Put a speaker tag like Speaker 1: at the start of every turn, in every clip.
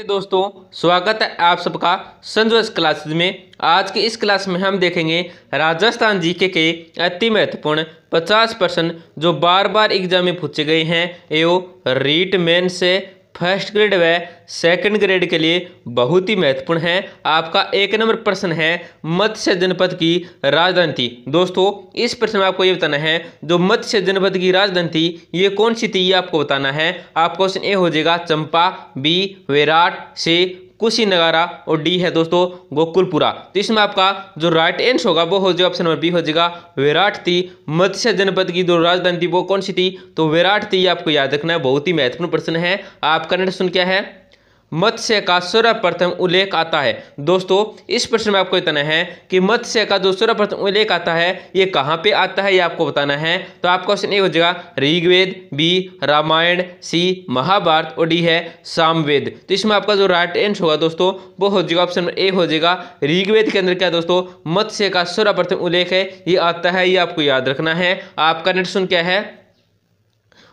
Speaker 1: दोस्तों, स्वागत है आप सबका संजोस क्लासेस में। आज की इस क्लास में हम देखेंगे राजस्थान जीके के अति महत्वपूर्ण 50 प्रश्न जो बार बार एग्जाम में पूछे गए हैं एवं रीट मेन से फर्स्ट ग्रेड व सेकंड ग्रेड के लिए बहुत ही महत्वपूर्ण है। आपका 1 नंबर प्रश्न है मत्स्य जनपद की राजधानी थी। दोस्तों, इस प्रश्न में आपको ये बताना है जो मत्स्य जनपद की राजधानी थी ये कौन सी थी, ये आपको बताना है। आप क्वेश्चन ए हो जाएगा चंपा, बी विराट, सी कुशीनगारा और डी है दोस्तों गोकुलपुरा। तो इसमें आपका जो राइट आंसर होगा वो हो जाएगा ऑप्शन नंबर बी हो जाएगा विराट थी। मत्स्य जनपद की जो राजधानी थी वो कौन सी थी, तो विराट थी। ये आपको याद रखना है, बहुत ही महत्वपूर्ण प्रश्न है। आपका नेक्स्ट प्रश्न क्या है, मत्स्य का सर्वप्रथम उल्लेख आता है। दोस्तों, इस प्रश्न में आपको बताना है कि मत्स्य का जो सर्वप्रथम उल्लेख आता है ये कहाँ पे आता है, ये आपको बताना है। तो आपका क्वेश्चन ए हो जाएगा ऋग्वेद, बी रामायण, सी महाभारत और डी है सामवेद। तो इसमें आपका जो राइट आंसर होगा दोस्तों वो हो जाएगा ऑप्शन ए हो जाएगा ऋग्वेद के अंदर क्या दोस्तों मत्स्य का सर्वप्रथम उल्लेख है ये आता है, ये आपको याद रखना है। आपका नेक्स्ट प्रश्न क्या है,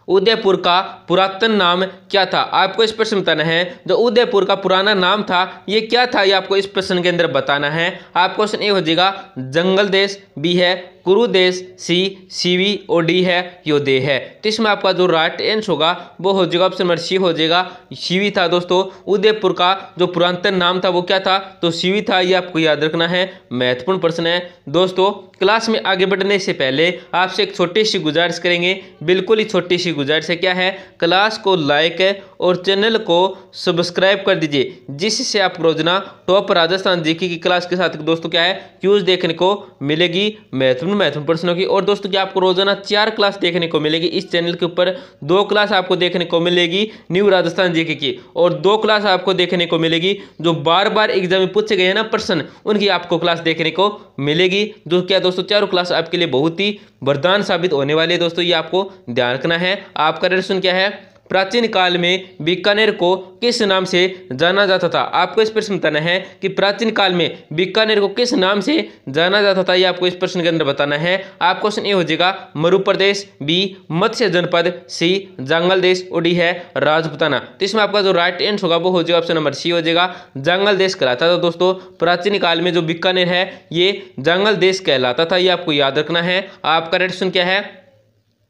Speaker 1: उदयपुर का पुरातन नाम क्या था। आपको इस प्रश्न बताना है जो उदयपुर का पुराना नाम था ये क्या था, ये आपको इस प्रश्न के अंदर बताना है। आप क्वेश्चन ए हो जाएगा जंगल देश, बी है कुरुदेश, सी सीवी और डी है योदे है। तो इसमें आपका जो राइट आंसर होगा वो हो जाएगा ऑप्शन नंबर सी हो जाएगा सीवी था। दोस्तों, उदयपुर का जो पुरातन नाम था वो क्या था, तो सीवी था। ये आपको याद रखना है, महत्वपूर्ण प्रश्न है। दोस्तों, क्लास में आगे बढ़ने से पहले आपसे एक छोटी सी गुजारिश करेंगे, बिल्कुल ही छोटी सी गुजारिश है। क्या है, क्लास को लाइक है और चैनल को सब्सक्राइब कर दीजिए जिससे आप रोजाना टॉप राजस्थान जीके की क्लास के साथ दोस्तों क्या है क्यूज देखने को मिलेगी, महत्वपूर्ण प्रश्नों की। और दोस्तों क्या आपको रोजाना 4 क्लास देखने को मिलेगी इस चैनल के ऊपर। 2 क्लास आपको देखने को मिलेगी न्यू राजस्थान जीके की और 2 क्लास आपको देखने को मिलेगी जो बार बार एग्जाम में पूछे गए हैं ना प्रश्न, उनकी आपको क्लास देखने को मिलेगी। जो क्या दोस्तों चारों क्लास आपके लिए बहुत ही वरदान साबित होने वाली है दोस्तों, ये आपको ध्यान रखना है। आपका प्रश्न क्या है, प्राचीन काल में बीकानेर को किस नाम से जाना जाता था। आपको इस प्रश्न बताना है कि प्राचीन काल में बीकानेर को किस नाम से जाना जाता था, ये आपको इस प्रश्न के अंदर बताना है। आप क्वेश्चन ए हो जाएगा मरु प्रदेश, बी मत्स्य जनपद, सी जंगल देश और डी है राजपुताना। तो इसमें आपका जो राइट आंसर होगा वो हो जाएगा ऑप्शन नंबर सी हो जाएगा जंगल देश कहलाता था। दोस्तों, प्राचीन काल में जो बीकानेर है ये जंगल देश कहलाता था, ये आपको याद रखना है। आपका नेक्स्ट प्रश्न क्या है,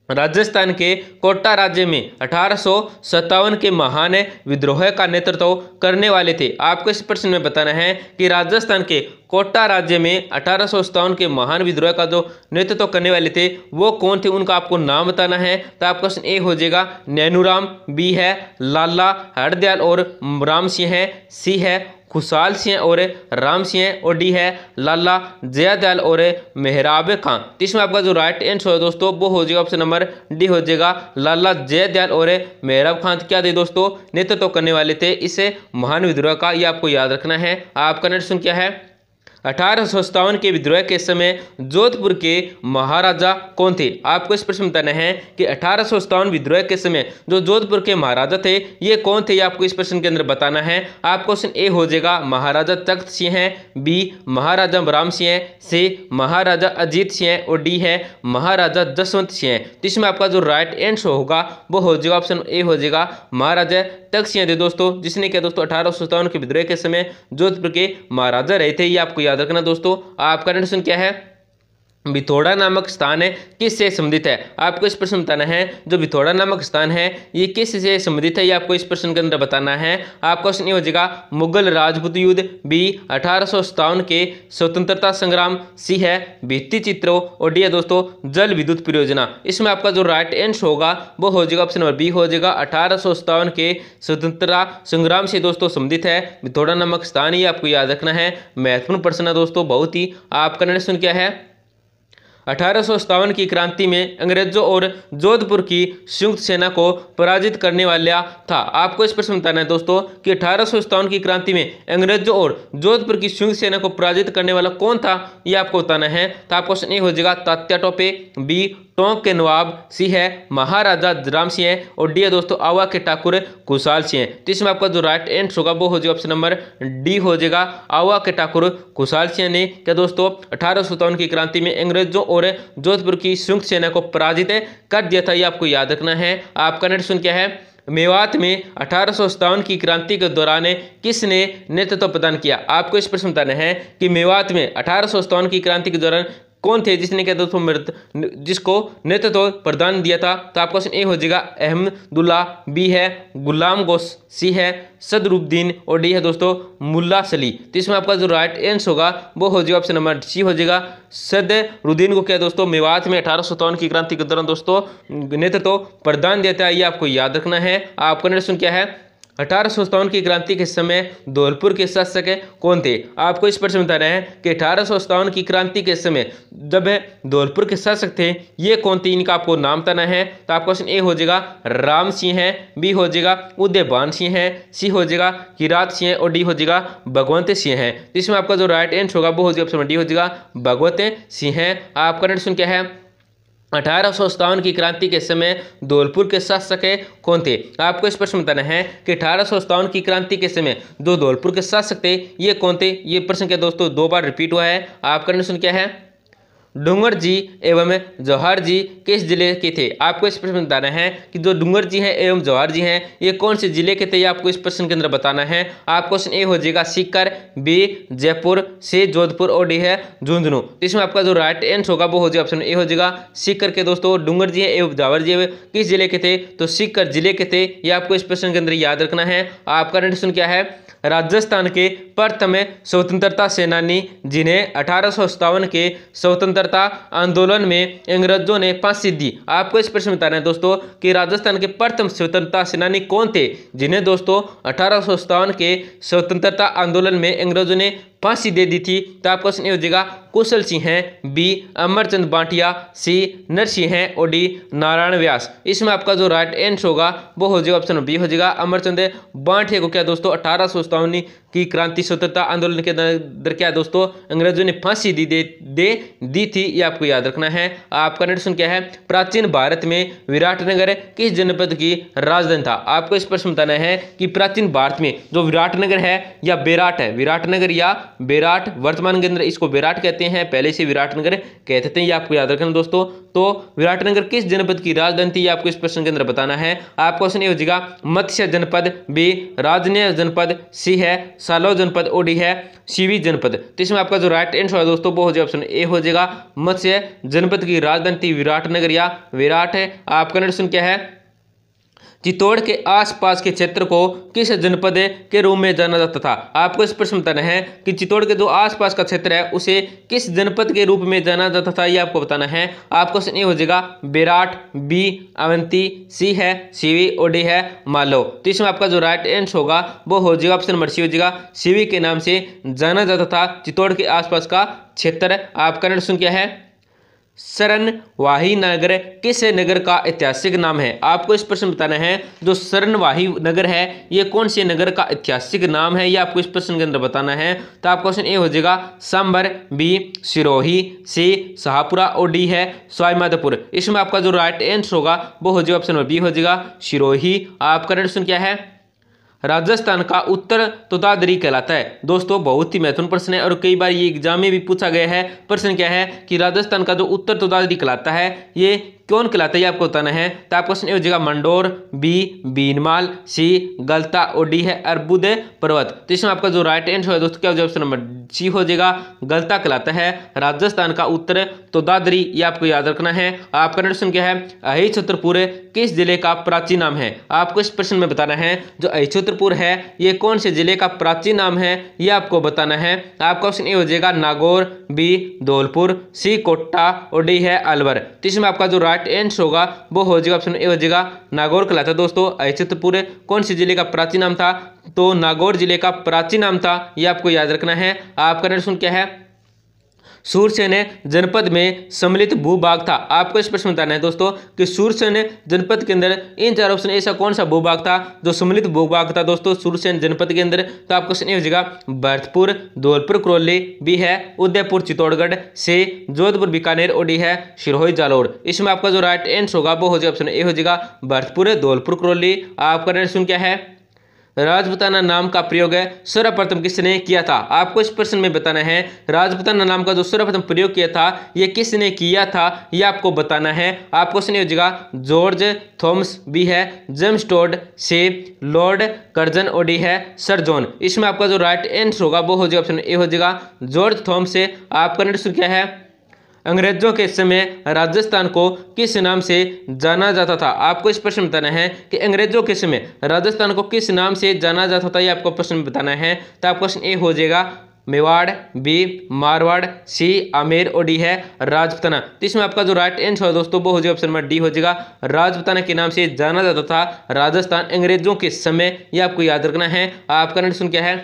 Speaker 1: राजस्थान के कोटा राज्य में 1857 के महान विद्रोह का नेतृत्व करने वाले थे। आपको इस प्रश्न में बताना है कि राजस्थान के कोटा राज्य में 1857 के महान विद्रोह का जो नेतृत्व करने वाले थे वो कौन थे, उनका आपको नाम बताना है। तो आपका क्वेश्चन ए हो जाएगा नैनूराम, बी है लाला हरदयाल और राम सिंह है, सी है खुशहाल सिंह और राम सिंह और डी है लाला जयादयाल और मेहराब खां। इसमें आपका जो राइट आंसर है दोस्तों वो हो जाएगा ऑप्शन नंबर डी हो जाएगा लाला जयादयाल और मेहराब खां क्या थे दोस्तों नेतृत्व करने वाले थे इस महान विद्रोह का, ये आपको याद रखना है। आपका नेक्स्ट क्या है, 1857 के विद्रोह के समय जोधपुर के महाराजा कौन थे। आपको इस प्रश्न बताना है कि 1857 विद्रोह के समय जो जोधपुर के महाराजा थे ये कौन थे, ये आपको इस प्रश्न के अंदर बताना है। आप क्वेश्चन ए हो जाएगा महाराजा तख्त सिंह है, बी महाराजा राम सिंह है, सी महाराजा अजीत सिंह है और डी है महाराजा जसवंत सिंह है। तो इसमें आपका जो राइट आंसर होगा वो हो जाएगा ऑप्शन ए हो जाएगा महाराजा तख्त सिंह थे दोस्तों, जिसने क्या दोस्तों 1857 के विद्रोह के समय जोधपुर के महाराजा रहे थे, ये आपको याद रखना। दोस्तों, आपका प्रश्न क्या है, बिथोड़ा नामक स्थान है किससे संबंधित है। आपको इस प्रश्न बताना है जो बिथोड़ा नामक स्थान है ये किससे संबंधित है, ये आपको इस प्रश्न के अंदर बताना है। आपका क्वेश्चन ये हो जाएगा मुगल राजपूत युद्ध, बी 1857 के स्वतंत्रता संग्राम, सी है भित्ति चित्रों और डी है दोस्तों जल विद्युत परियोजना। इसमें आपका जो राइट आंसर होगा वो हो जाएगा ऑप्शन नंबर बी हो जाएगा 1857 के स्वतंत्रता संग्राम से दोस्तों संबंधित है बिथोड़ा नामक स्थान, ये आपको याद रखना है, महत्वपूर्ण प्रश्न है दोस्तों बहुत ही। आपका प्रश्न क्या है, 1857 की क्रांति में अंग्रेजों और जोधपुर की संयुक्त सेना को पराजित करने वाला था। आपको इस प्रश्न बताना है दोस्तों कि 1857 की क्रांति में अंग्रेजों और जोधपुर की संयुक्त सेना को पराजित करने वाला कौन था, ये आपको बताना है। तो आपका क्वेश्चन ए हो जाएगा तात्या टोपे, बी टोंक के नवाब, सी है महाराजा राम सिंह और डी है दोस्तों आवा के ठाकुर खुशहाल सिंह। तो इसमें आपका जो राइट आंसर होगा वो हो जाएगा ऑप्शन नंबर डी हो जाएगा आवा के ठाकुर खुशहाल सिंह ने क्या दोस्तों 1857 की क्रांति में अंग्रेजों और जोधपुर की संयुक्त सेना को पराजित कर दिया था, ये आपको याद रखना है। आपका नेक्स्ट क्या है, मेवात में 1857 की क्रांति के दौरान किसने नेतृत्व प्रदान किया? आपको इस प्रश्न बताना है कि मेवात में 1857 की क्रांति के दौरान कौन थे जिसने क्या दोस्तों जिसको नेतृत्व प्रदान दिया था? तो आपका क्वेश्चन ए हो जाएगा अहमदुल्ला, बी है गुलाम गौस, सी है सदरुद्दीन और डी है दोस्तों मुल्ला सली। तो इसमें आपका जो राइट आंसर होगा वो हो जाएगा ऑप्शन नंबर सी हो जाएगा। सदरुद्दीन को क्या दोस्तों मेवात में 1857 की क्रांति के दौरान दोस्तों नेतृत्व प्रदान दिया था, ये आपको याद रखना है। आपका नेक्स्ट क्या है? 1857 की क्रांति के समय धौलपुर के शासक कौन थे? आपको इस प्रश्न बताना है कि 1857 की क्रांति के समय जब धौलपुर के शासक थे ये कौन थे, इनका आपको नाम बताना है। तो आपका क्वेश्चन ए हो जाएगा राम सिंह है, बी हो जाएगा उदयभान सिंह है, सी हो जाएगा किरात सिंह और डी हो जाएगा भगवंत सिंह है। तो इसमें आपका जो राइट आंसर होगा वो हो जाएगा ऑप्शन डी हो जाएगा भगवंत सिंह है। आपका नेक्स्ट क्या है? 1857 की क्रांति के समय धौलपुर के शासक कौन थे? आपको इस प्रश्न बताना है कि 1857 की क्रांति के समय जो धौलपुर के शासक थे ये कौन थे। ये प्रश्न क्या दोस्तों 2 बार रिपीट हुआ है। आपका क्वेश्चन क्या है? डूंगर जी एवं जवाहर जी किस जिले के थे? आपको इस प्रश्न में बताना है कि जो डूंगर जी हैं एवं जवाहर जी हैं ये कौन से जिले के थे, ये आपको इस प्रश्न के अंदर बताना है। आप क्वेश्चन ए हो जाएगा सीकर, बी जयपुर, सी जोधपुर और डी है झुंझुनू। इसमें आपका जो राइट आंसर होगा वो हो जाएगा ऑप्शन ए हो जाएगा सीकर के। दोस्तों डूंगर जी एवं जवाहर जी किस जिले के थे? तो सीकर जिले के थे, ये आपको इस प्रश्न के अंदर याद रखना है। आपका नेक्स्ट क्या है? राजस्थान के प्रथम स्वतंत्रता सेनानी जिन्हें 1857 के स्वतंत्रता आंदोलन में अंग्रेजों ने फांसी दी। आपको इस प्रश्न में बताना है दोस्तों कि राजस्थान के प्रथम स्वतंत्रता सेनानी कौन थे जिन्हें दोस्तों 1857 के स्वतंत्रता आंदोलन में अंग्रेजों ने फांसी दे दी थी। तो आपका क्वेश्चन ये हो जाएगा कुशल सिंह है, बी अमरचंद बांटिया, सी नरसिंह है और डी नारायण व्यास। इसमें आपका जो राइट आंसर होगा वो हो जाएगा ऑप्शन बी हो जाएगा अमरचंद बांटिया को क्या दोस्तों 1857 की क्रांति स्वतंत्रता आंदोलन के अंदर क्या दोस्तों अंग्रेजों ने फांसी दी थी, ये आपको याद रखना है। आपका नेक्स्ट क्या है? प्राचीन भारत में विराटनगर किस जनपद की राजधानी था? आपको इस प्रश्न बताना है कि प्राचीन भारत में जो विराटनगर है या बेराट है, विराटनगर या बेराट, वर्तमान के अंदर इसको बेराट कहते हैं, पहले से विराटनगर कहते थे, ये आपको याद रखना दोस्तों। तो विराटनगर किस जनपद की राजधानी थी, ये आपको इस प्रश्न के अंदर बताना है। आपका क्वेश्चन ये हो जाएगा मत्स्य जनपद, बी राजनीय जनपद, सी है सालो जनपद और डी है सीवी जनपद। तो इसमें आपका जो राइट आंसर है दोस्तों वो हो जाएगा ऑप्शन ए हो जाएगा मत्स्य जनपद की राजधानी थी विराटनगर या विराट है। आपका नेक्स्ट क्या है? चित्तौड़ के आसपास के क्षेत्र को किस जनपद के रूप में जाना जाता था? आपको इस प्रश्न बताना है कि चित्तौड़ के जो आसपास का क्षेत्र है उसे किस जनपद के रूप में जाना जाता था, ये आपको बताना है। आपको क्वेश्चन ए हो जाएगा बेराट, बी अवंती, सी है सीवी और डी है मालो। तो इसमें आपका जो राइट आंसर होगा वो हो जाएगा ऑप्शन नंबर सी हो जाएगा सीवी के नाम से जाना जाता था चित्तौड़ के आसपास का क्षेत्र। आपका नेक्स्ट क्या है? सरनवाही नगर किस नगर का ऐतिहासिक नाम है? आपको इस प्रश्न बताना है जो सरनवाही नगर है ये कौन से नगर का ऐतिहासिक नाम है, ये आपको इस प्रश्न के अंदर बताना है। तो आपका क्वेश्चन ए हो जाएगा सांबर, बी सिरोही, सी शाहपुरा और डी है स्वाईमाधोपुर। इसमें आपका जो राइट आंसर होगा वो हो जाएगा ऑप्शन नंबर बी हो जाएगा सिरोही। आपका नेक्स्ट क्या है? राजस्थान का उत्तर तोतादरी कहलाता है। दोस्तों बहुत ही महत्वपूर्ण प्रश्न है और कई बार ये एग्जाम में भी पूछा गया है। प्रश्न क्या है कि राजस्थान का जो उत्तर तोतादरी कहलाता है ये कौन कहलाता है, ये आपको बताना है। तो आपका क्वेश्चन हो जाएगा मंडोर, बी बीनमाल, सी गलता और डी है अर्बुद पर्वत। तो इसमें आपका जो राइट आंसर है दोस्तों क्या हो जाएगा ऑप्शन नंबर सी हो जाएगा गलता कहलाता है राजस्थान का उत्तर तोतादरी, ये आपको याद रखना है। आपका नेक्स्ट क्या है? अहिछत्रपुर किस जिले का प्राचीन नाम है? आपको इस प्रश्न में बताना है जो अहिछत्रपुर है ये कौन से जिले का प्राचीन नाम है, ये आपको बताना है। आपका ऑप्शन ए हो जाएगा नागौर, बी धौलपुर, सी कोटा और डी है अलवर। तो इसमें आपका जो आंसर होगा वो हो जाएगा ऑप्शन ए हो जाएगा नागौर कहलाता है। दोस्तों अहिछत्रपुर कौन सी जिले का प्राचीन नाम था? तो नागौर जिले का प्राचीन नाम था, ये आपको याद रखना है। आपका नेक्स्ट क्या है? सूरसेन जनपद में सम्मिलित भूभाग था। आपको इस प्रश्न बताना है दोस्तों कि सूरसेन जनपद के अंदर इन चार ऑप्शन ऐसा कौन सा भूभाग था जो सम्मिलित भूभाग था दोस्तों सूरसेन जनपद के अंदर? तो आपको क्वेश्चन हो जाएगा भरतपुर, धौलपुर करौली, बी है उदयपुर चित्तौड़गढ़, सी जोधपुर बीकानेर और डी है सिरोही जालोर। इसमें आपका जो राइट आंसर होगा वो हो जाएगा ऑप्शन ए हो जाएगा भरतपुर, धौलपुर करौली। आपका नेक्स्ट क्या है? राजपूताना नाम का प्रयोग सर्वप्रथम किसने किया था? आपको इस प्रश्न में बताना है राजपूताना नाम का जो सर्वप्रथम प्रयोग किया था ये किसने किया था, ये आपको बताना है। आपको क्वेश्चन हो जाएगा जॉर्ज थॉमस, बी है जेम्स टोड, सी लॉर्ड कर्जन, और डी है सर जॉन। इसमें आपका जो राइट आंसर होगा वो हो जाएगा ऑप्शन ए हो जाएगा जॉर्ज थॉमस से। आपका नेक्स्ट क्या है? अंग्रेजों के समय राजस्थान को किस नाम से जाना जाता था? आपको इस प्रश्न में बताना है कि अंग्रेजों के समय राजस्थान को किस नाम से जाना जाता था, ये आपको प्रश्न में बताना है। तो आपका क्वेश्चन ए हो जाएगा मेवाड़, बी मारवाड़, सी आमेर, और डी है राजपूताना। तो इसमें आपका जो राइट आंसर है दोस्तों वो हो जाएगा ऑप्शन नंबर डी हो जाएगा राजपूताना के नाम से जाना जाता था राजस्थान अंग्रेजों के समय, ये आपको याद रखना है। आपका नेक्स्ट क्या है?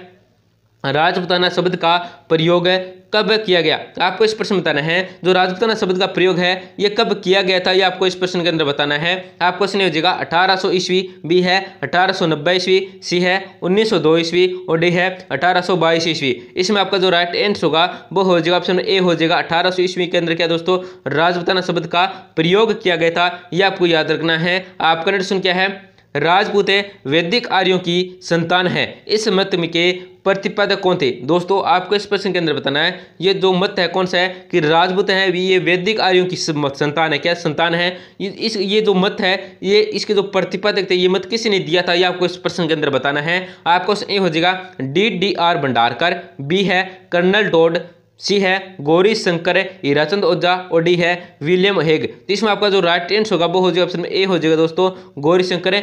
Speaker 1: राजपूताना शब्द का प्रयोग कब किया गया? आपको इस प्रश्न में बताना है जो राजपूताना शब्द का प्रयोग है ये कब किया गया था, ये आपको इस प्रश्न के अंदर बताना है। आपको क्वेश्चन हो जाएगा 1800 ईस्वी, बी है 1890 ईस्वी, सी है 1902 ईस्वी, और डी है 1822 ईस्वी। इसमें आपका जो राइट आंसर होगा वो हो जाएगा ऑप्शन ए हो जाएगा 1800 ईस्वी के अंदर क्या दोस्तों राजपूताना शब्द का प्रयोग किया गया था, ये आपको याद रखना है। आपका नेक्स्ट क्या है? राजपूत वैदिक आर्यों की संतान है, इस मत के प्रतिपादक कौन थे? दोस्तों आपको इस प्रश्न के अंदर बताना है ये जो मत है कौन सा है कि राजपूत है ये वैदिक आर्यों की संतान है। क्या संतान है? ये जो मत है ये इसके जो प्रतिपादक थे ये मत किसने दिया था, ये आपको इस प्रश्न के अंदर बताना है। आपको ए हो जाएगा DDR भंडारकर, बी है कर्नल टोड, सी है गौरी शंकर हीराचंद ओझा, और डी है विलियम हेग। तो इसमें आपका जो राइट आंसर होगा वो हो जाएगा ऑप्शन ए हो जाएगा दोस्तों गौरी शंकर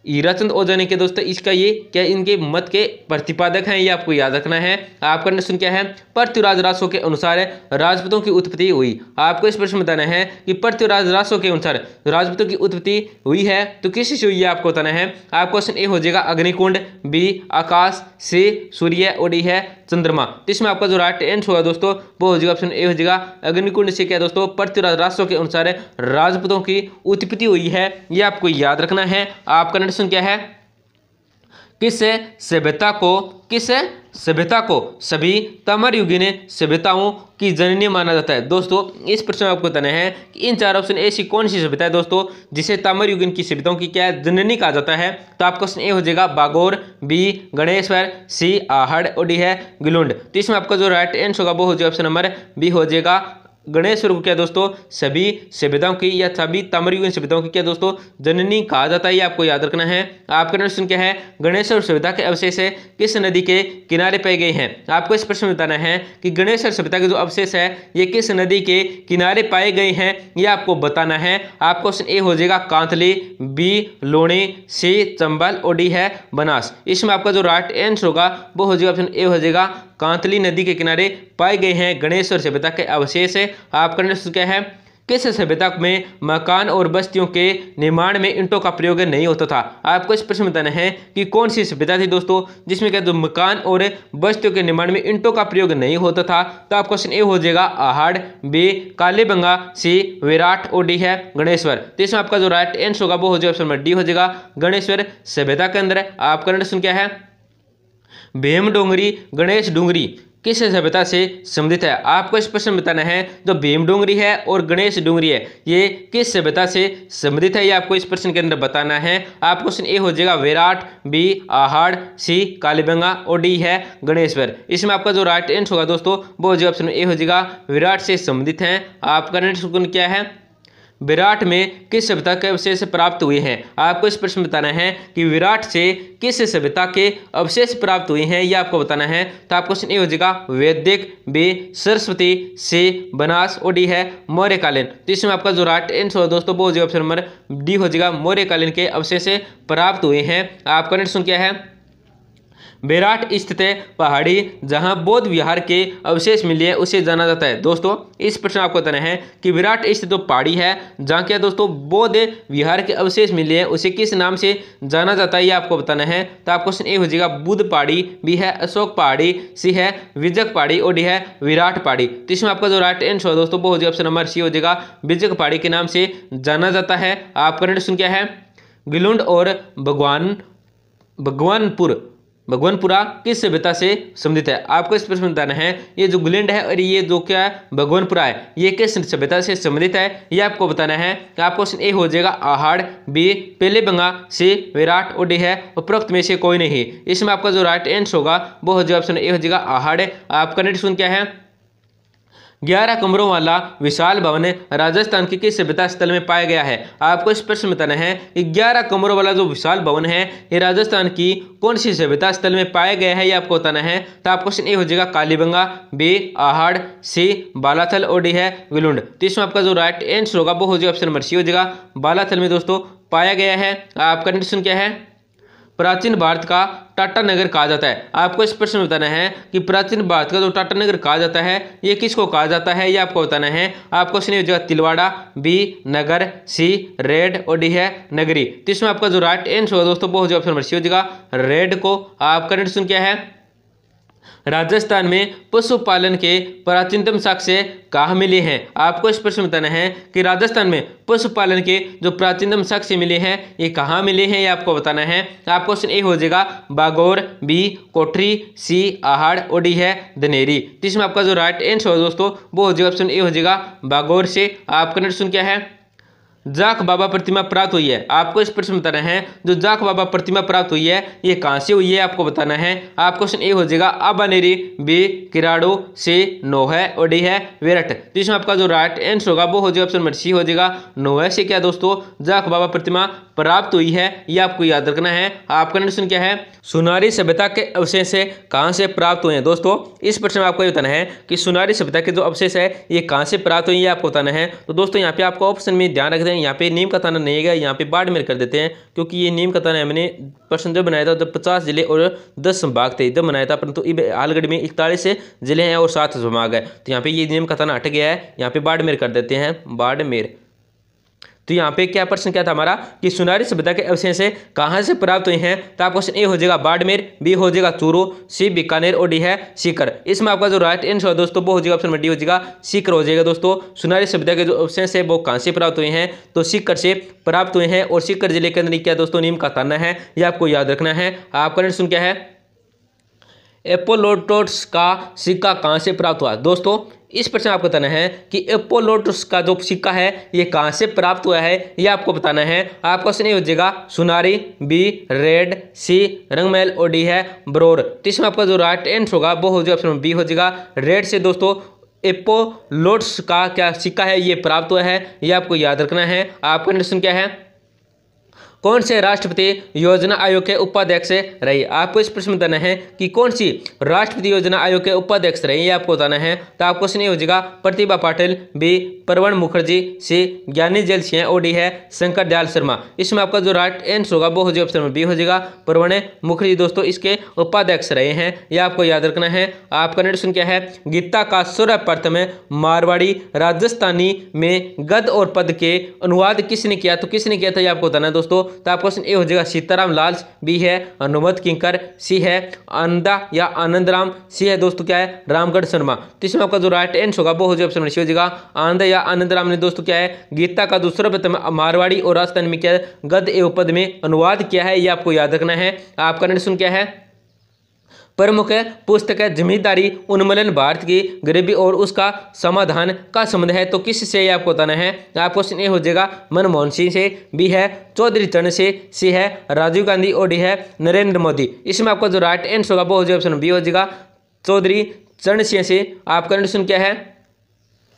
Speaker 1: हीराचंद ओझा ने के दोस्तों इसका ये क्या इनके मत के प्रतिपादक हैं, ये आपको याद रखना है। आपका प्रश्न क्या है? पृथ्वीराज रासो के अनुसार राजपूतों की उत्पत्ति हुई। आपको इस प्रश्न में बताना है कि पृथ्वीराज रासो के अनुसार राजपूतों की उत्पत्ति हुई है तो किसी से हुई है आपको बताना है। आपका क्वेश्चन ए हो जाएगा अग्निकुंड, बी आकाश, सी सूर्य, और डी है चंद्रमा। तो इसमें आपका जो राइट आंसर होगा दोस्तों वो हो जाएगा ऑप्शन ए हो जाएगा अग्निकुंड से क्या दोस्तों पृथ्वीराज रासो के अनुसार राजपूतों की उत्पत्ति हुई है, ये आपको याद रखना है। आपका प्रश्न क्या है? किस सभ्यता को सभी तमरयुगीन सभ्यताओं की जननी माना जाता है? दोस्तों इस प्रश्न में आपको बताना है कि इन चार ऑप्शन ऐसी कौन सी सभ्यता है दोस्तों जिसे तमरयुगीन की सभ्यताओं की क्या जननी कहा जाता है? तो आपका क्वेश्चन ए हो जाएगा बागोर, बी गणेश्वर, सी आहड़, और डी है गिलुंड। तो इसमें आपका जो राइट आंसर होगा वो हो जाएगा ऑप्शन नंबर बी हो जाएगा गणेश्वर को क्या दोस्तों सभी सभ्यताओं की या सभी तमरयुगीन सभ्यताओं की क्या दोस्तों जननी कहा जाता है, ये आपको याद रखना है। आपका प्रश्न क्या है? गणेश्वर सभ्यता के अवशेष किस नदी के किनारे पाए गए हैं? आपको इस प्रश्न में बताना है कि गणेश्वर सभ्यता के जो अवशेष है ये किस नदी के किनारे पाए गए हैं, ये आपको बताना है। आपका क्वेश्चन ए हो जाएगा कांतली, बी लोणी, सी चंबल, और डी है बनास। इसमें आपका जो राइट आंसर होगा वो हो जाएगा ऑप्शन ए हो जाएगा कांतली नदी के किनारे पाए गए हैं गणेश्वर सभ्यता के अवशेष। आपका प्रश्न क्या है? किस सभ्यता में मकान और बस्तियों के निर्माण में ईंटों का प्रयोग नहीं होता था? आपको इस प्रश्न में बताना है कि कौन सी सभ्यता थी दोस्तों जिसमें क्या जो मकान और बस्तियों के निर्माण में ईंटों का प्रयोग नहीं होता था? तो आपका क्वेश्चन ए हो जाएगा आहड़, बी कालीबंगा, सी विराट, और डी है गणेश्वर। तो इसमें आपका जो राइट आंसर होगा वो हो जाएगा ऑप्शन नंबर डी हो जाएगा गणेश्वर सभ्यता के अंदर। आपका प्रश्न क्या है? भीम डोंगरी गणेश डोंगरी किस सभ्यता से संबंधित है? आपको इस प्रश्न में बताना है जो भीम डोंगरी है और गणेश डोंगरी है ये किस सभ्यता से संबंधित है, ये आपको इस प्रश्न के अंदर बताना है। आपको क्वेश्चन ए हो जाएगा विराट, बी आहड़, सी कालीबंगा, और डी है गणेश्वर। इसमें आपका जो राइट आंसर होगा दोस्तों वो हो जाएगा ऑप्शन ए हो जाएगा विराट से संबंधित है। आपका नेक्स्ट क्वेश्चन क्या है? विराट में किस सभ्यता के अवशेष प्राप्त हुए हैं? आपको इस प्रश्न में बताना है कि विराट से किस सभ्यता के अवशेष प्राप्त हुए हैं, यह आपको बताना है। तो आपको क्वेश्चन ए हो जाएगा वैदिक, बी सरस्वती, सी बनास, और डी है मौर्यकालीन। तो इसमें आपका जो राइट आंसर है दोस्तों वो हो जाएगा ऑप्शन नंबर डी हो जाएगा मौर्यकालीन के अवशेष प्राप्त हुए हैं। आपका नेक्स्ट क्या है? विराट स्थित पहाड़ी जहां बौद्ध विहार के अवशेष मिले हैं उसे जाना जाता है। दोस्तों इस प्रश्न आपको बताना है कि विराट स्थित जो पहाड़ी है जहां क्या दोस्तों बौद्ध विहार के अवशेष मिले हैं उसे किस नाम से जाना जाता है, ये आपको बताना है। तो आपको क्वेश्चन ए हो जाएगा बुद्ध पहाड़ी, बी है अशोक पहाड़ी, सी है विजक पहाड़ी, और डी है विराट पहाड़ी। तो इसमें आपका जो राइट आंसर है दोस्तों वो हो जाएगा ऑप्शन नंबर सी हो जाएगा विजक पहाड़ी के नाम से जाना जाता है। आपका प्रश्न क्या है? गिलुंड और भगवानपुर भगवानपुरा किस सभ्यता से संबंधित है? आपको इस प्रश्न में बताना है ये जो ग्लैंड है और ये जो क्या है भगवानपुरा है ये किस सभ्यता से संबंधित है, ये आपको बताना है। आप क्वेश्चन ए हो जाएगा आहाड़, बी पहले बंगा, सी विराट और डी है उपरोक्त में से कोई नहीं। इसमें आपका जो राइट आंसर होगा वो हो जाएगा ऑप्शन ए हो जाएगा आहाड़। आपका नेक्स्ट क्वेश्चन क्या है? 11 कमरों वाला विशाल भवन राजस्थान के किस सभ्यता स्थल में पाया गया है? आपको इस प्रश्न में बताना है कि 11 कमरों वाला जो विशाल भवन है ये राजस्थान की कौन सी सभ्यता स्थल में पाया गया है, ये आपको बताना है। तो आपको क्वेश्चन ए हो जाएगा कालीबंगा, बी आहाड़, सी बालाथल और डी है विलुंड। तो इसमें आपका जो राइट आंसर होगा वो हो जाएगा ऑप्शन नंबर सी हो जाएगा बालाथल में दोस्तों पाया गया है। आपका नेक्स्ट क्या है? प्राचीन भारत का टाटा नगर कहा जाता है। आपको इस प्रश्न में बताना है कि प्राचीन भारत का जो टाटा नगर कहा जाता है ये किसको कहा जाता है, ये आपको बताना है। आपको क्वेश्चन हो जाएगा तिलवाड़ा, बी नगर, सी रेड और डी है नगरी। तो इसमें आपका जो राइट आंसर होगा दोस्तों वो हो जाएगा ऑप्शन नंबर सी हो जाएगा रेड को। आपका नेक्स्ट क्या है? राजस्थान में पशुपालन के प्राचीनतम साक्ष्य कहाँ मिले हैं? आपको इस प्रश्न में बताना है कि राजस्थान में पशुपालन के जो प्राचीनतम साक्ष्य मिले हैं ये कहाँ मिले हैं, ये आपको बताना है। आपको क्वेश्चन ए हो जाएगा बागौर, बी कोठरी, सी आहाड़ और डी है धनेरी। तो इसमें आपका जो राइट आंसर हो दोस्तों वो हो जाएगा ऑप्शन ए हो जाएगा बागौर से। आपका नेक्स्ट क्या है? जाख बाबा प्रतिमा प्राप्त हुई है। आपको इस प्रश्न में बताना है जो जाख बाबा प्रतिमा प्राप्त हुई है ये कहाँ से हुई है, आपको बताना है। आप क्वेश्चन ए हो जाएगा आबानेरी, बी किराड़ो, सी नोहे और डी है वेरठ। तो इसमें आपका जो राइट आंसर होगा वो हो जाएगा ऑप्शन नंबर सी हो जाएगा नोहे से क्या दोस्तों जाख बाबा प्रतिमा प्राप्त हुई है, ये आपको याद रखना है। आपका नेक्स्ट क्या है? सुनारी सभ्यता के अवशेष से कहाँ से प्राप्त हुए हैं? दोस्तों इस प्रश्न में आपको ये बताना है कि सुनारी सभ्यता के जो अवशेष है ये कहाँ से प्राप्त हुई है, आपको बताना है। तो दोस्तों यहाँ पे आपको ऑप्शन में ध्यान रख दें, यहाँ पे नीम का थाना नहीं है, यहाँ पे बाड़मेर कर देते हैं क्योंकि ये नीम का थाना है मैंने प्रश्न जब बनाया था जब 50 जिले और 10 संभाग थे जब बनाया था, परंतु आलगढ़ में 41 जिले हैं और 7 संभाग है। तो यहाँ पे ये नीम का थाना हट गया है, यहाँ पे बाड़मेर कर देते हैं बाड़मेर। तो यहाँ पे क्या प्रश्न क्या था हमारा कि सुनारी सभ्यता के अवशेष से कहाँ से प्राप्त हुए हैं? तो आपका क्वेश्चन ए हो जाएगा बाड़मेर, बी हो जाएगा चूरू, सी बीकानेर और डी है सीकर। इसमें आपका जो राइट आंसर है दोस्तों वो हो जाएगा ऑप्शन नंबर डी हो जाएगा सीकर हो जाएगा। दोस्तों सुनारी सभ्यता के जो अवशेष है वो कहाँ से प्राप्त हुए हैं? तो सीकर से प्राप्त हुए हैं और सीकर जिले के अंदर क्या दोस्तों नीम का थाना है, ये आपको याद रखना है। आपका नेक्स्ट क्या है? एपोलोटोस का सिक्का कहाँ से प्राप्त हुआ? दोस्तों इस प्रश्न आपको बताना है कि एपोलोटस का जो सिक्का है ये कहाँ से प्राप्त हुआ है, ये आपको बताना है। आपका क्वेश्चन ये हो जाएगा सुनारी, बी रेड, सी रंगमहल और डी है ब्रोर। तो इसमें आपका जो राइट आंसर होगा वो हो जाएगा ऑप्शन बी हो जाएगा रेड से। दोस्तों एपोलोटस का क्या सिक्का है ये प्राप्त हुआ है, ये आपको याद रखना है। आपका नेक्स्ट क्या है? कौन से राष्ट्रपति योजना आयोग के उपाध्यक्ष रही? आपको इस प्रश्न में बताना है कि कौन सी राष्ट्रपति योजना आयोग के उपाध्यक्ष रही, ये आपको बताना है। तो आपको क्वेश्चन ये हो जाएगा प्रतिभा पाटिल, बी प्रणब मुखर्जी, सी ज्ञानी जैल सिंह और डी है शंकर दयाल शर्मा। इसमें आपका जो राइट आंसर होगा वो हो जाएगा ऑप्शन नंबर बी हो जाएगा प्रणब मुखर्जी। दोस्तों इसके उपाध्यक्ष रहे हैं, ये आपको याद रखना है। आपका नेक्स्ट क्या है? गीता का सर्वप्रथम मारवाड़ी राजस्थानी में गद और पद के अनुवाद किसने किया? तो किसने किया था ये आपको बताना है दोस्तों। तो आपका क्वेश्चन ए हो जाएगा सीताराम लाल, बी है अनुमत किंकर, सी है आनंदा या आनंद राम, सी है दोस्तों क्या है रामगढ़ शर्मा। तो इसमें आपका जो राइट आंसर होगा वो हो जाएगा ऑप्शन सी हो जाएगा आनंद या आनंद राम ने दोस्तों क्या है गीता का दूसरा प्रथम मारवाड़ी और राजस्थान में क्या है गद एवं पद में अनुवाद किया है, ये आपको याद रखना है। आपका नेक्स्ट क्या है? प्रमुख पुस्तक है जमींदारी उन्मूलन भारत की गरीबी और उसका समाधान का संबंध है, तो किससे आपको बताना है। आपको क्वेश्चन ए हो जाएगा मनमोहन सिंह से, बी है चौधरी चरण से, सी है राजीव गांधी और डी है नरेंद्र मोदी। इसमें आपका जो राइट आंसर होगा वो हो जाएगा ऑप्शन बी हो जाएगा चौधरी चरण सिंह से। आपका क्वेश्चन क्या है?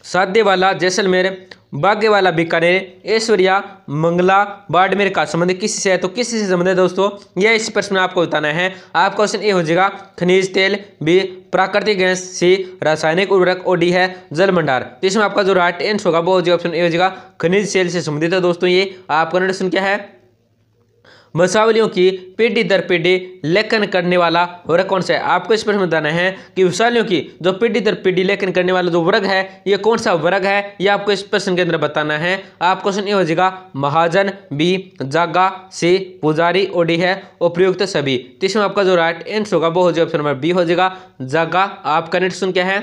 Speaker 1: साध्यवाला जैसलमेर, बागेवाला बीकानेर, ऐश्वर्या मंगला बाड़मेर का संबंध किससे है? तो किससे संबंध है दोस्तों, यह इस प्रश्न में आपको बताना है। आपका क्वेश्चन ए हो जाएगा खनिज तेल, बी प्राकृतिक गैस, सी रासायनिक उर्वरक और डी है जल भंडार। तो इसमें आपका जो राइट आंसर होगा वो हो जाएगा ऑप्शन ए हो जाएगा खनिज तेल से संबंधित है। दोस्तों ये आपका प्रश्न क्या है? वंशावलियों की पीढ़ी दर पीढ़ी लेखन करने वाला वर्ग कौन सा है? आपको इस प्रश्न में बताना है कि वंशावलियों की जो पीढ़ी दर पीढ़ी लेखन करने वाला जो वर्ग है ये कौन सा वर्ग है, ये आपको इस प्रश्न के अंदर बताना है। आप क्वेश्चन ये हो जाएगा महाजन, बी जागा, सी पुजारी और डी है उपयुक्त सभी। तो इसमें आपका जो राइट आंसर होगा वो हो जाएगा ऑप्शन नंबर बी हो जाएगा जागा। आपका नेक्स्ट क्या है?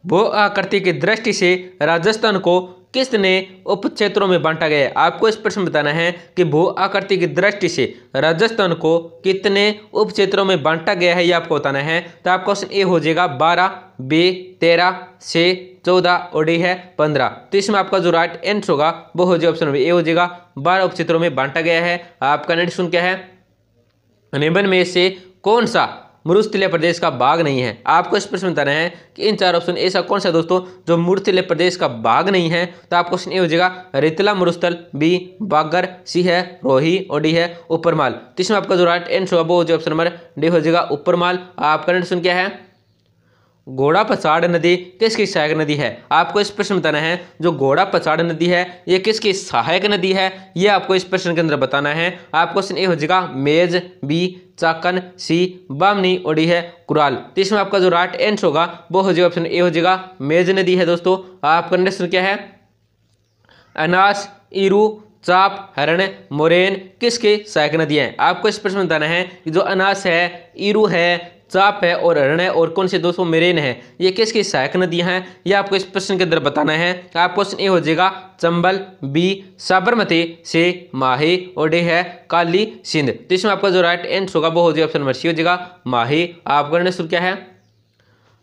Speaker 1: भू आकृति की दृष्टि से राजस्थान को कितने उप क्षेत्रों में बांटा गया है। आपको इस प्रश्न में बताना है कि भू आकृति की दृष्टि से राजस्थान को कितने उप क्षेत्रों में बांटा गया है, ये आपको बताना है। तो आपका ऑप्शन ए हो जाएगा 12, बी 13, सी 14 और डी है 15। तो इसमें आपका जो राइट आंसर होगा वो हो जाएगा ऑप्शन ए हो जाएगा, 12 उप क्षेत्रों में बांटा गया है। आपका नेक्स्ट सुन क्या है, निम्न में से कौन सा मरुस्थलीय प्रदेश का भाग नहीं है। आपको इस प्रश्न में बताना है कि इन चार ऑप्शन ऐसा कौन सा दोस्तों जो मरुस्थलीय प्रदेश का भाग नहीं है। तो आपको ऑप्शन ए हो जाएगा रेतला मरुस्थल, बी बागर, सी है रोही और डी है ऊपरमाल। तो इसमें आपका जो राइट आंसर होगा वो हो जाएगा ऑप्शन नंबर डी हो जाएगा ऊपरमाल। आपका नेक्स्ट सुन क्या है, घोड़ा पछाड़ नदी किसकी सहायक नदी है। आपको इस प्रश्न में बताना है जो घोड़ा पछाड़ नदी है ये किसकी सहायक नदी है, ये आपको इस प्रश्न के अंदर बताना है। आपको क्वेश्चन ए हो जाएगा मेज, बी चाकन, सी बामनी और डी है कुराल। तो इसमें आपका जो राइट आंसर होगा वो हो जाएगा ऑप्शन ए हो जाएगा मेज नदी है दोस्तों। आपका नेक्स्ट क्या है, अनास, ईरू, चाप, हरण, मोरेन किसके सहायक नदी है। आपको इस प्रश्न में बताना है कि जो अनास है, ईरू है, चाप है और हरण है और कौन से दोस्तों मेरेन है, ये किसकी सहायक नदियां हैं, ये आपको इस प्रश्न के अंदर बताना है। आपका क्वेश्चन ए हो जाएगा चंबल, बी साबरमती, सी माही और डी है काली सिंध। तो इसमें आपका जो राइट आंसर होगा वो हो जाएगा ऑप्शन नंबर सी हो जाएगा माही। आपका नेक्स्ट क्या है,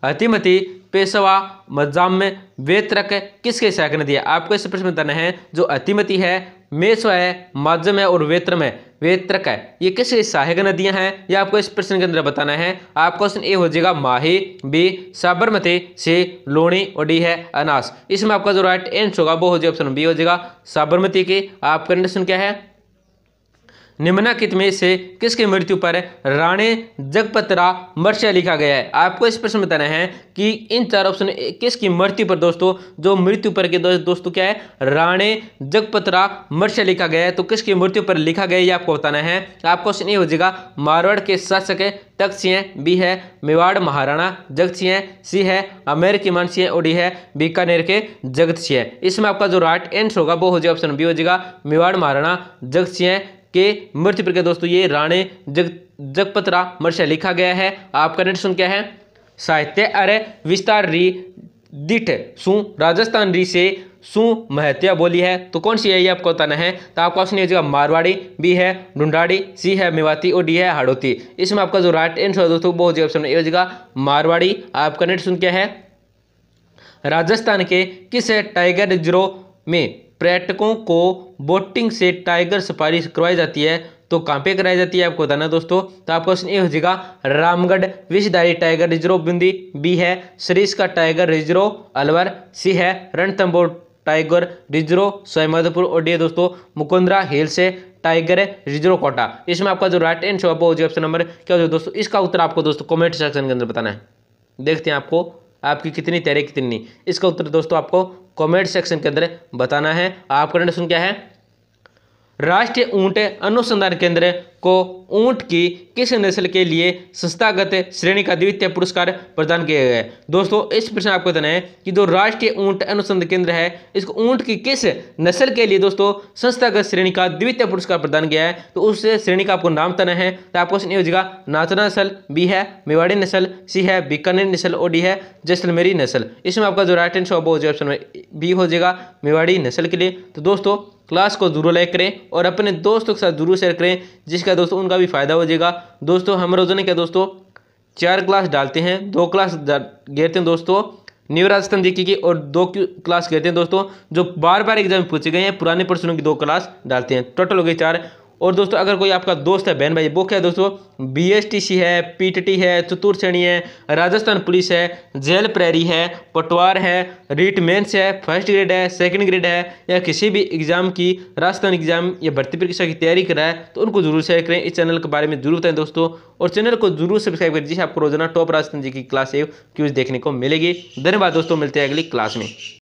Speaker 1: हतिमती, पेशवा, मजाम, वेत्रक किसके सहायक नदी है। आपको इस प्रश्न में बताना है जो हतिमती है, मेसवा है, माजम है और वेत्रम है, वेत्रक है, ये किसकी सहायक नदियां हैं, ये आपको इस प्रश्न के अंदर बताना है। आपका क्वेश्चन ए हो जाएगा माही, बी साबरमती, सी लूणी और डी है अनास। इसमें आपका जो राइट आंसर होगा वो हो जाएगा ऑप्शन बी हो जाएगा साबरमती की। आपका कंडीशन क्या है, निम्नलिखित में से किसकी मृत्यु पर राणे जगपतरा मर्ष्य लिखा गया है। आपको इस प्रश्न में बताना है कि इन चार ऑप्शन किसकी मृत्यु पर दोस्तों जो मृत्यु पर के दोस्तों क्या है, राणे जगपतरा मर्ष्य लिखा गया है। तो किसकी मृत्यु पर लिखा गया है ये आपको बताना है। आपका क्वेश्चन ये हो जाएगा मारवाड़ के शासक तख्त सिंह, बी है मेवाड़ महाराणा जगत सिंह, सी है अमेर की मान सिंह और डी है बीकानेर के जगत सिंह। इसमें आपका जो राइट आंसर होगा वो हो जाएगा ऑप्शन बी हो जाएगा मेवाड़ महाराणा जगत सिंह के मृत्यु पर के दोस्तों ये राणे जगपतरा मर्ष्य लिखा गया है। आपका नेक्स्ट क्या है, साहित्य अरे विस्तार री दिठ सु राजस्थान री से सु महत्या बोली है। तो कौन सी है ये आपको बताना है। तो आपका ऑप्शन हो जाएगा मारवाड़ी, बी है ढूंढाड़ी, सी है मेवाती और डी है हाड़ौती। इसमें आपका जो राइट आंसर है दोस्तों वो हो जाएगा ऑप्शन ए हो जाएगा मारवाड़ी। आपका नेक्स्ट क्या है, राजस्थान के किस टाइगर रिजर्व में पर्यटकों को बोटिंग से टाइगर सफारी करवाई जाती है। तो कहाँ पे कराई जाती है आपको बताना दोस्तों। तो आपका क्वेश्चन ये हो जाएगा Ramgarh Vishdhari tiger reserve Bundi, B है Sariska tiger reserve Alwar, C है रणथंभौर टाइगर रिजर्व सवाईमाधोपुर और डी है दोस्तों मुकुंदरा हिल से टाइगर रिजर्व कोटा। इसमें आपका जो राइट आंसर होगा वो ऑप्शन नंबर क्या हो जाएगा दोस्तों। इसका उत्तर आपको दोस्तों कमेंट सेक्शन के अंदर बताना है। देखते हैं आपको आपकी कितनी तैयारी कितनी नहीं, इसका उत्तर दोस्तों आपको कमेंट सेक्शन के अंदर बताना है। आपका कंडीशन क्या है, राष्ट्रीय ऊंट अनुसंधान केंद्र को ऊंट की किस नस्ल के लिए संस्थागत श्रेणी का द्वितीय पुरस्कार प्रदान किया गया है। दोस्तों इस प्रश्न आपको बताना है कि जो राष्ट्रीय ऊंट अनुसंधान केंद्र है इसको ऊंट की किस नस्ल के लिए दोस्तों संस्थागत श्रेणी का द्वितीय पुरस्कार प्रदान किया है। तो उस श्रेणी का आपको नाम बताना है। तो आपको क्वेश्चन ये हो जाएगा नाचना नस्ल, बी है मेवाड़ी नस्ल, सी है बीकानेर नस्ल और डी है जैसलमेरी नस्ल। इसमें आपका जो राइट आंसर होगा ऑप्शन बी हो जाएगा मेवाड़ी नस्ल के लिए। तो दोस्तों क्लास को जरूर लाइक करें और अपने दोस्तों के साथ जरूर शेयर करें जिसका दोस्तों उनका भी फायदा हो जाएगा। दोस्तों हम रोजाना क्या दोस्तों 4 क्लास डालते हैं, 2 क्लास घेरते हैं दोस्तों न्यू राजस्थान जीके की और 2 क्लास घेरते हैं दोस्तों जो बार बार एग्जाम में पूछे गए हैं, पुराने प्रश्नों की 2 क्लास डालते हैं, टोटल हो गए 4। और दोस्तों अगर कोई आपका दोस्त है बहन भाई वो क्या है दोस्तों BSTC है, PTT है, चतुर्थ श्रेणी है, राजस्थान पुलिस है, जेल प्रहरी है, पटवार है, रीट मेंस है, फर्स्ट ग्रेड है, सेकंड ग्रेड है या किसी भी एग्जाम की राजस्थान एग्जाम या भर्ती परीक्षा की तैयारी कर रहा है तो उनको जरूर शेयर करें। इस चैनल के बारे में जरूर बताएं दोस्तों और चैनल को जरूर सब्सक्राइब करें जिससे आपको रोजाना टॉप राजस्थान जी की क्लास क्यूज देखने को मिलेगी। धन्यवाद दोस्तों, मिलते हैं अगली क्लास में।